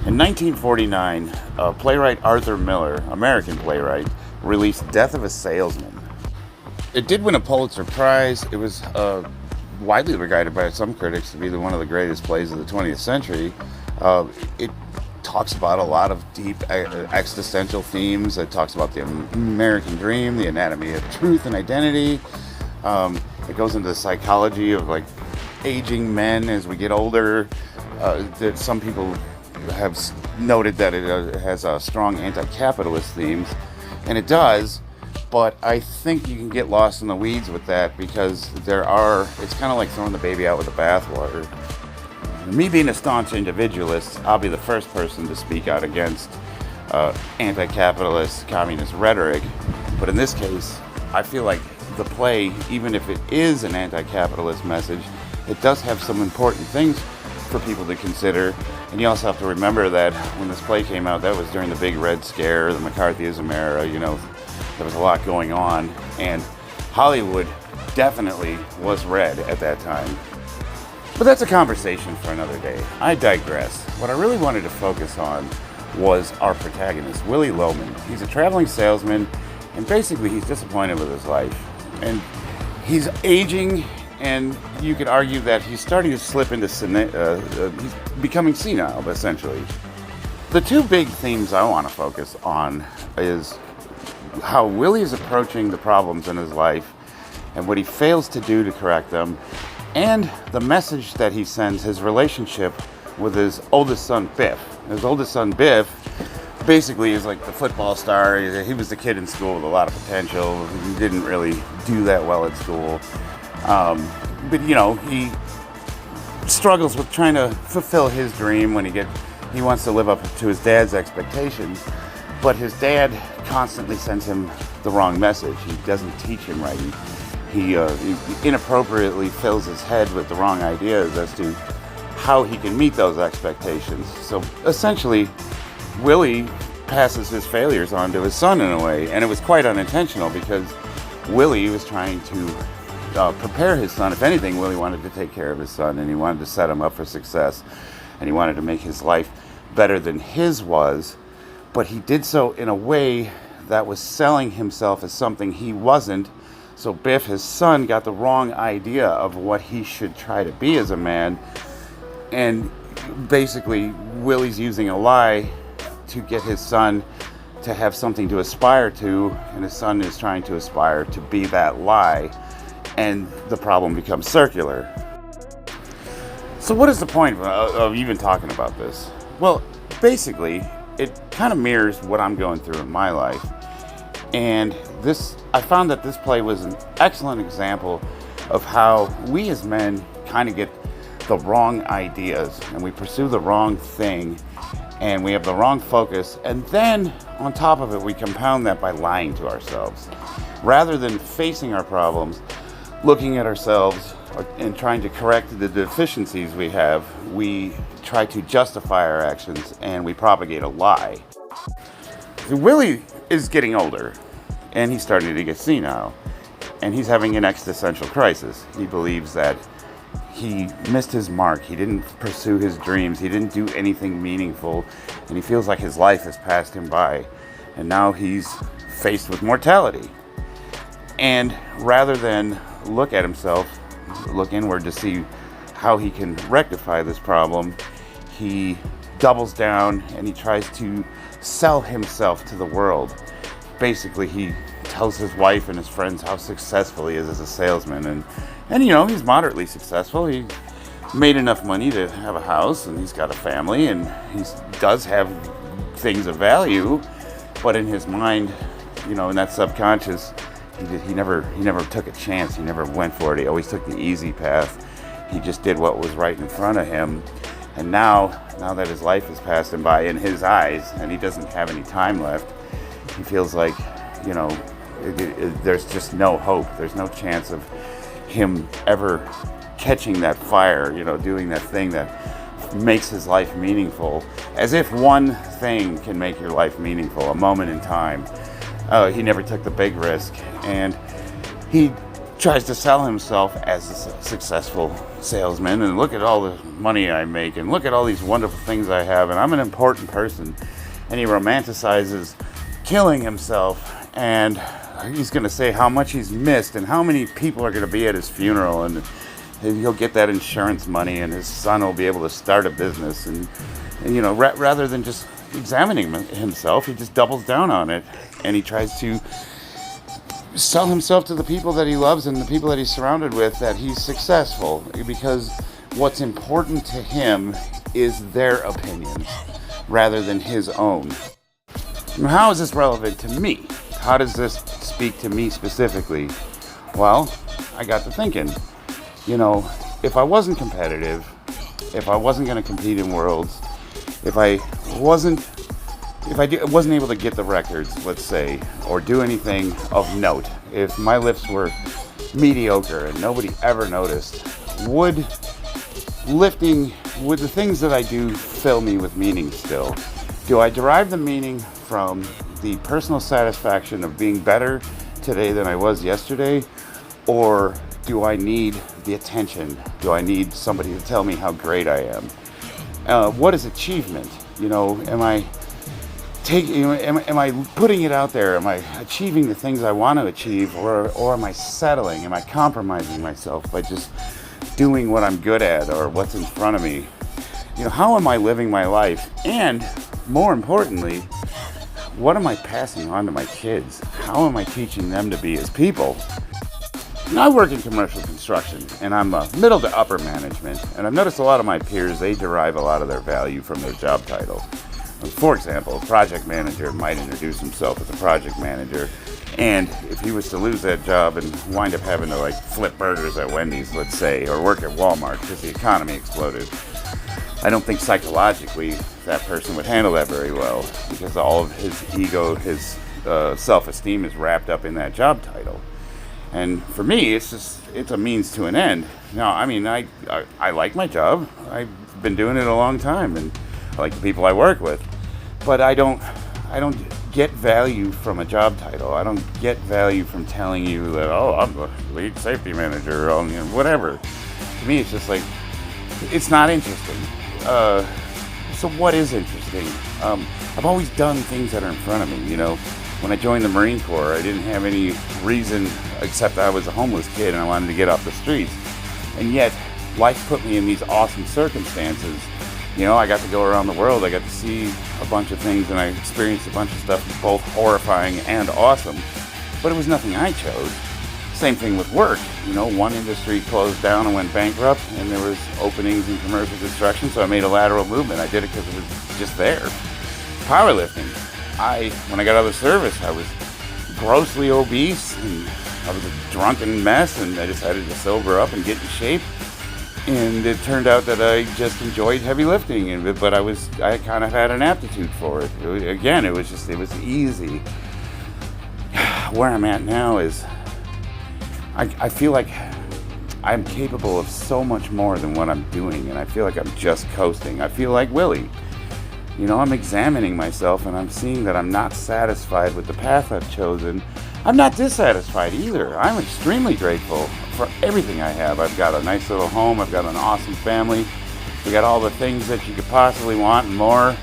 In 1949, playwright Arthur Miller, American playwright, released Death of a Salesman. It did win a Pulitzer Prize. It was widely regarded by some critics to be one of the greatest plays of the 20th century. It talks about a lot of deep existential themes. It talks about the American dream, the anatomy of truth and identity. It goes into the psychology of like aging men as we get older. That some people have noted that it has strong anti-capitalist themes, and it does. But I think you can get lost in the weeds with that because it's kind of like throwing the baby out with the bathwater. Me being a staunch individualist, I'll be the first person to speak out against anti-capitalist, communist rhetoric. But in this case, I feel like the play, even if it is an anti-capitalist message, it does have some important things for people to consider. And you also have to remember that when this play came out, that was during the Big Red Scare, the McCarthyism era, there was a lot going on, and Hollywood definitely was red at that time. But that's a conversation for another day. I digress. What I really wanted to focus on was our protagonist, Willie Loman. He's a traveling salesman, and basically he's disappointed with his life. And he's aging, and you could argue that he's starting to slip into he's becoming senile, essentially. The two big themes I want to focus on is how Willie is approaching the problems in his life and what he fails to do to correct them, and the message that he sends, his relationship with his oldest son, Biff. His oldest son, Biff, basically is like the football star. He was the kid in school with a lot of potential. He didn't really do that well at school. But he struggles with trying to fulfill his dream when he wants to live up to his dad's expectations. But his dad constantly sends him the wrong message. He doesn't teach him right. He inappropriately fills his head with the wrong ideas as to how he can meet those expectations. So essentially, Willie passes his failures on to his son in a way. And it was quite unintentional because Willie was trying to prepare his son. If anything, Willie wanted to take care of his son, and he wanted to set him up for success. And he wanted to make his life better than his was. But he did so in a way that was selling himself as something he wasn't. So Biff, his son, got the wrong idea of what he should try to be as a man. And basically, Willie's using a lie to get his son to have something to aspire to. And his son is trying to aspire to be that lie. And the problem becomes circular. So what is the point of even talking about this? Well, basically, it kind of mirrors what I'm going through in my life. And I found that this play was an excellent example of how we as men kind of get the wrong ideas and we pursue the wrong thing and we have the wrong focus. And then on top of it, we compound that by lying to ourselves. Rather than facing our problems, looking at ourselves and trying to correct the deficiencies we have, we try to justify our actions and we propagate a lie. Willie is getting older and he's starting to get senile and he's having an existential crisis. He believes that he missed his mark. He didn't pursue his dreams. He didn't do anything meaningful, and he feels like his life has passed him by, and now he's faced with mortality. And rather than look at himself, look inward to see how he can rectify this problem, he doubles down and he tries to sell himself to the world. Basically, he tells his wife and his friends how successful he is as a salesman, and he's moderately successful. He made enough money to have a house, and he's got a family, and he does have things of value, but in his mind, in that subconscious, he never took a chance. He never went for it. He always took the easy path. He just did what was right in front of him. And now that his life has passed him by in his eyes and he doesn't have any time left, he feels like, there's just no hope. There's no chance of him ever catching that fire, doing that thing that makes his life meaningful. As if one thing can make your life meaningful, a moment in time. He never took the big risk. And he tries to sell himself as a successful salesman, and look at all the money I make, and look at all these wonderful things I have, and I'm an important person. And he romanticizes killing himself, and he's going to say how much he's missed and how many people are going to be at his funeral, and he'll get that insurance money, and his son will be able to start a business. And rather than just examining himself, he just doubles down on it, and he tries to sell himself to the people that he loves and the people that he's surrounded with, that he's successful, because what's important to him is their opinions rather than his own. Now, how is this relevant to me? How does this speak to me specifically? Well, I got to thinking, if I wasn't competitive, if I wasn't going to compete in Worlds, if I wasn't able to get the records, let's say, or do anything of note, if my lifts were mediocre and nobody ever noticed, would the things that I do fill me with meaning still? Do I derive the meaning from the personal satisfaction of being better today than I was yesterday? Or do I need the attention? Do I need somebody to tell me how great I am? What is achievement? Am I putting it out there? Am I achieving the things I want to achieve, or am I settling? Am I compromising myself by just doing what I'm good at or what's in front of me? How am I living my life? And more importantly, what am I passing on to my kids? How am I teaching them to be as people? Now, I work in commercial construction, and I'm middle to upper management, and I've noticed a lot of my peers, they derive a lot of their value from their job title. For example, a project manager might introduce himself as a project manager, and if he was to lose that job and wind up having to flip burgers at Wendy's, let's say, or work at Walmart because the economy exploded, I don't think psychologically that person would handle that very well, because all of his ego, his self-esteem is wrapped up in that job title. And for me, it's a means to an end. Now, I like my job. I've been doing it a long time, and I like the people I work with. But I don't get value from a job title. I don't get value from telling you that, I'm the lead safety manager, or whatever. To me, it's just it's not interesting. So what is interesting? I've always done things that are in front of me, When I joined the Marine Corps, I didn't have any reason except I was a homeless kid and I wanted to get off the streets. And yet, life put me in these awesome circumstances. I got to go around the world, I got to see a bunch of things, and I experienced a bunch of stuff, both horrifying and awesome. But it was nothing I chose. Same thing with work. One industry closed down and went bankrupt, and there was openings in commercial construction, so I made a lateral movement. I did it because it was just there. Powerlifting. When I got out of the service, I was grossly obese, and I was a drunken mess, and I decided to sober up and get in shape. And it turned out that I just enjoyed heavy lifting, but I kind of had an aptitude for it. It was easy. Where I'm at now is, I feel like I'm capable of so much more than what I'm doing, and I feel like I'm just coasting. I feel like Willie. I'm examining myself, and I'm seeing that I'm not satisfied with the path I've chosen. I'm not dissatisfied either. I'm extremely grateful for everything I have. I've got a nice little home. I've got an awesome family. We got all the things that you could possibly want and more.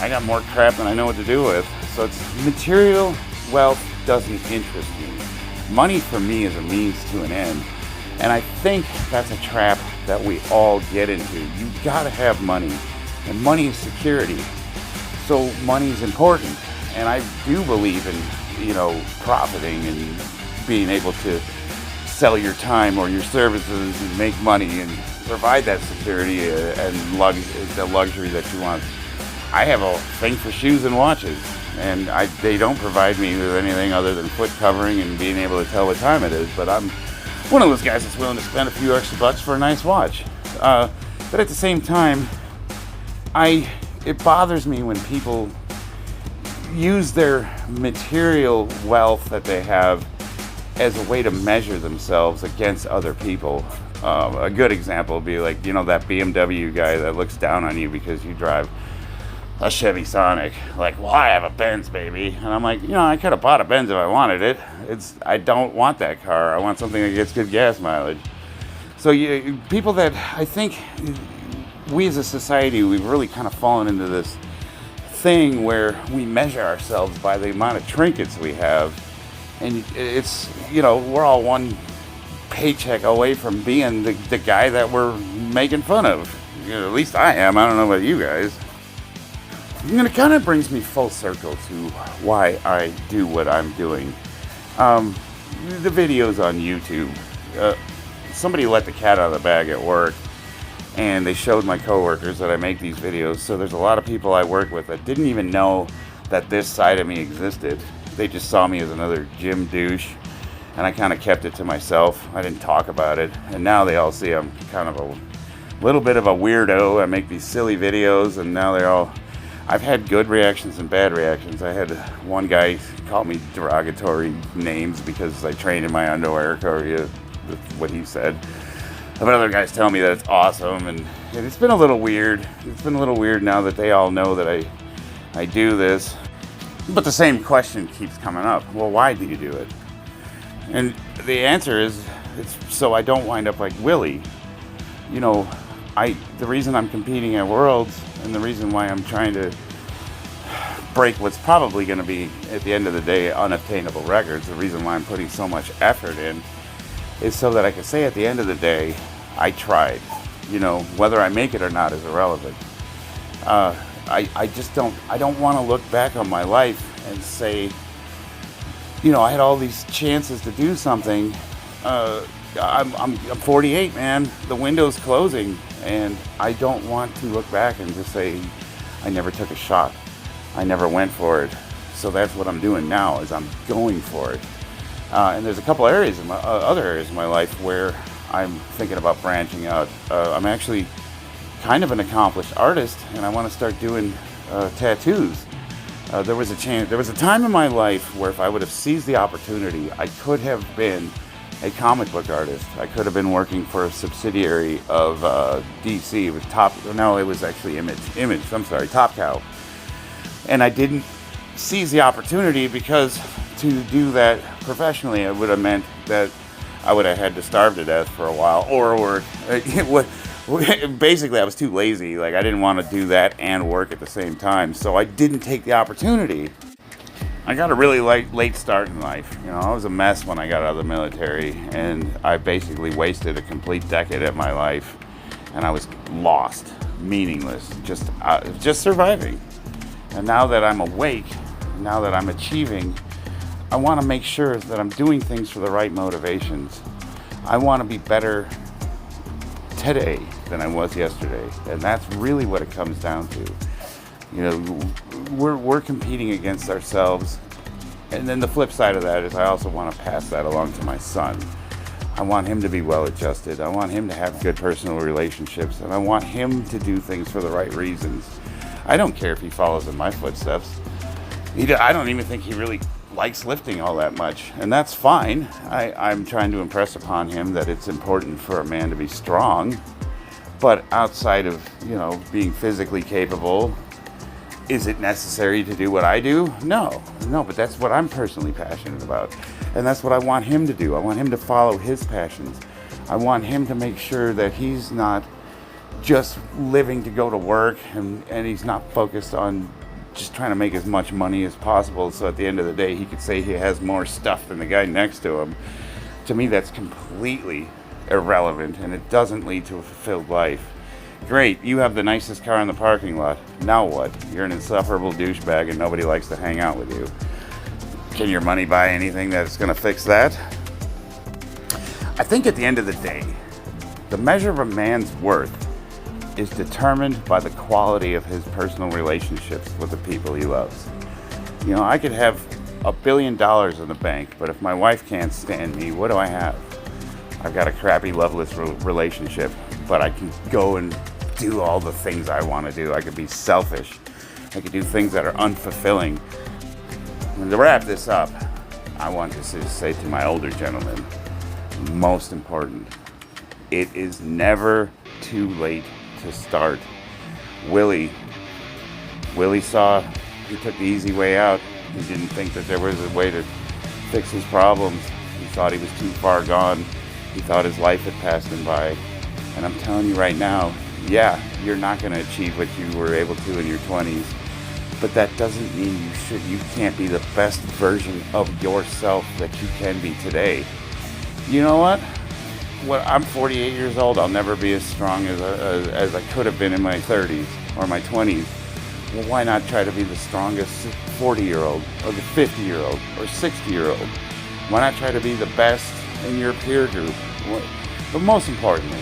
I got more crap than I know what to do with. So material wealth doesn't interest me. Money for me is a means to an end. And I think that's a trap that we all get into. You gotta have money. And money is security. So money is important. And I do believe in, profiting and being able to sell your time or your services and make money and provide that security and the luxury that you want. I have a thing for shoes and watches, and they don't provide me with anything other than foot covering and being able to tell what time it is, but I'm one of those guys that's willing to spend a few extra bucks for a nice watch. But at the same time, it bothers me when people use their material wealth that they have as a way to measure themselves against other people. A good example would be that BMW guy that looks down on you because you drive a Chevy Sonic. Like, well, I have a Benz, baby. And I'm like, I could have bought a Benz if I wanted it. I don't want that car. I want something that gets good gas mileage. So people that I think we as a society, we've really kind of fallen into this thing where we measure ourselves by the amount of trinkets we have. And it's, we're all one paycheck away from being the guy that we're making fun of. At least I am. I don't know about you guys. And it kind of brings me full circle to why I do what I'm doing. The videos on YouTube. Somebody let the cat out of the bag at work, and they showed my coworkers that I make these videos. So there's a lot of people I work with that didn't even know that this side of me existed. They just saw me as another gym douche, and I kind of kept it to myself. I didn't talk about it, and now they all see I'm kind of a little bit of a weirdo. I make these silly videos, and now I've had good reactions and bad reactions. I had one guy call me derogatory names because I trained in my underwear, what he said. But other guys tell me that it's awesome, and it's been a little weird. It's been a little weird now that they all know that I do this. But the same question keeps coming up. Well, why do you do it? And the answer is, it's so I don't wind up like Willie. The reason I'm competing at Worlds, and the reason why I'm trying to break what's probably going to be, at the end of the day, unobtainable records, the reason why I'm putting so much effort in, is so that I can say at the end of the day, I tried. Whether I make it or not is irrelevant. I don't want to look back on my life and say, I had all these chances to do something. I'm 48, man. The window's closing, and I don't want to look back and just say, I never took a shot. I never went for it. So that's what I'm doing now, is I'm going for it. And there's a couple areas other areas in my life where I'm thinking about branching out. I'm actually kind of an accomplished artist, and I want to start doing tattoos. There was a time in my life where if I would have seized the opportunity, I could have been a comic book artist. I could have been working for a subsidiary of DC. It was actually Image. I'm sorry, Top Cow. And I didn't seize the opportunity because to do that professionally, it would have meant that I would have had to starve to death for a while, or basically I was too lazy. Like, I didn't want to do that and work at the same time, so I didn't take the opportunity. I got a really late start in life. I was a mess when I got out of the military, and I basically wasted a complete decade of my life, and I was lost, meaningless, just surviving. And now that I'm awake, now that I'm achieving, I want to make sure that I'm doing things for the right motivations. I want to be better today than I was yesterday, and that's really what it comes down to. We're competing against ourselves, and then the flip side of that is I also want to pass that along to my son. I want him to be well-adjusted. I want him to have good personal relationships, and I want him to do things for the right reasons. I don't care if he follows in my footsteps. I don't even think he really likes lifting all that much, and that's fine. I'm trying to impress upon him that it's important for a man to be strong, but outside of, being physically capable, is it necessary to do what I do? No, but that's what I'm personally passionate about, and that's what I want him to do. I want him to follow his passions. I want him to make sure that he's not just living to go to work, and he's not focused on just trying to make as much money as possible, so at the end of the day he could say he has more stuff than the guy next to him. To me, that's completely irrelevant, and it doesn't lead to a fulfilled life. Great, you have the nicest car in the parking lot. Now what? You're an insufferable douchebag and nobody likes to hang out with you. Can your money buy anything that's going to fix that? I think at the end of the day, the measure of a man's worth is determined by the quality of his personal relationships with the people he loves. I could have $1 billion in the bank, but if my wife can't stand me, what do I have? I've got a crappy, loveless relationship, but I can go and do all the things I want to do. I could be selfish. I could do things that are unfulfilling. And to wrap this up, I want to say to my older gentlemen, most important, it is never too late to start. Willie Willie he took the easy way out. He didn't think that there was a way to fix his problems. He thought he was too far gone. He thought his life had passed him by. And I'm telling you right now, yeah, you're not going to achieve what you were able to in your 20s. But that doesn't mean you can't be the best version of yourself that you can be today. You know what? I'm 48 years old. I'll never be as strong as I could have been in my 30s or my 20s. Well, why not try to be the strongest 40-year-old or the 50-year-old or 60-year-old? Why not try to be the best in your peer group? But most importantly,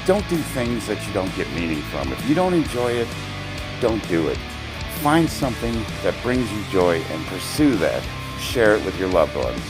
don't do things that you don't get meaning from. If you don't enjoy it, don't do it. Find something that brings you joy and pursue that. Share it with your loved ones.